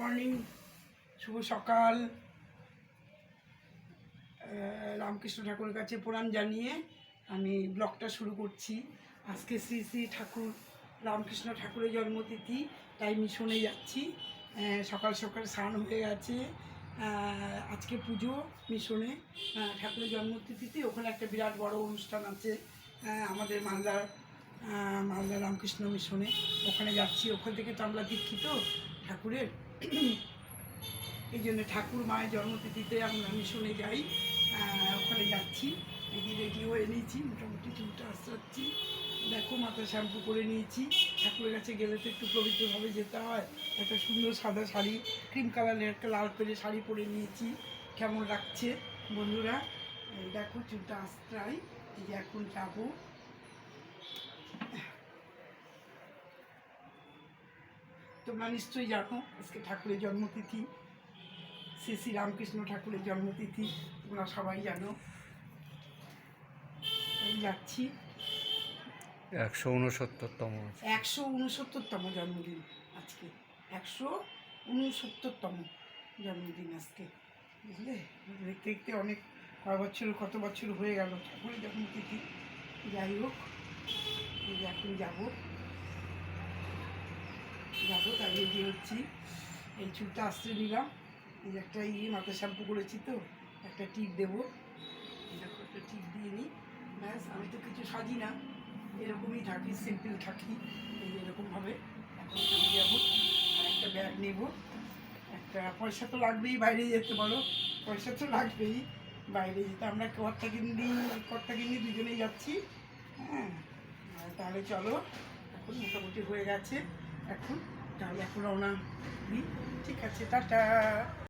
Morning, শুভ সকাল। রামকৃষ্ণ ঠাকুরের কাছে প্রণাম জানিয়ে আমি ব্লগটা শুরু করছি। আজকে শ্রী শ্রী ঠাকুর রামকৃষ্ণ ঠাকুরের জন্মতিথি, তাই মিশনে যাচ্ছি। সকাল সকাল স্নান হয়ে গেছে। আজকে পুজো মিশনে, ঠাকুরের জন্মতিথিতে ওখানে একটা বিরাট বড় অনুষ্ঠান আছে আমাদের মালদার রামকৃষ্ণ মিশনে। ওখানে যাচ্ছি, ওখান থেকে তো আমরা দীক্ষিত ঠাকুরের। এই জন্য ঠাকুর মায়ের জন্মতিথিতে আমরা মিশনে যাই, ওখানে যাচ্ছি। এই রেডি হয়ে নিয়েছি, মোটামুটি চুলটা আসাচ্ছি। দেখো, মাথা শ্যাম্পু করে নিয়েছি। ঠাকুরের কাছে গেলে তো একটু পবিত্রভাবে যেতে হয়। একটা সুন্দর সাদা শাড়ি, ক্রিম কালারের একটা লাল পেরে শাড়ি পরে নিয়েছি। কেমন লাগছে বন্ধুরা? দেখো, চুলটা আশ্রাই। এই যে এখন যাবো। তোমরা নিশ্চয়ই জানো আজকে ঠাকুরের জন্মতিথি, শ্রী শ্রী রামকৃষ্ণ ঠাকুরের জন্মতিথি। তোমরা সবাই জানো। যাচ্ছি। 169তম জন্মদিন আজকে। 169তম জন্মদিন আজকে, বুঝলে? দেখতে দেখতে অনেক কত বছর হয়ে গেল ঠাকুরের জন্মতিথি। যাই হোক, এখন যাবো তাই রেডি হচ্ছি। এই চুলটা আসতে নিলাম। এই একটা মাথা শ্যাম্পু করেছি, তো একটা টিপ দেবো। এরকম একটা টিপ দিয়ে নিই, ব্যাস। আমি তো কিছু সাজি না, এরকমই থাকি, সিম্পল থাকি। এই এরকমভাবে এখন চলে যাবো। আর একটা ব্যাগ নেব। একটা পয়সা তো লাগবেই, বাইরে যেতে বলো, পয়সা তো লাগবেই বাইরে যেতে। আমরা কর্তাগিন্নি দুজনেই যাচ্ছি। হ্যাঁ, তাহলে চলো, এখন মোটামুটি হয়ে গেছে। এখন তাহলে এখন রওনা দিই। ঠিক আছে, টাটা।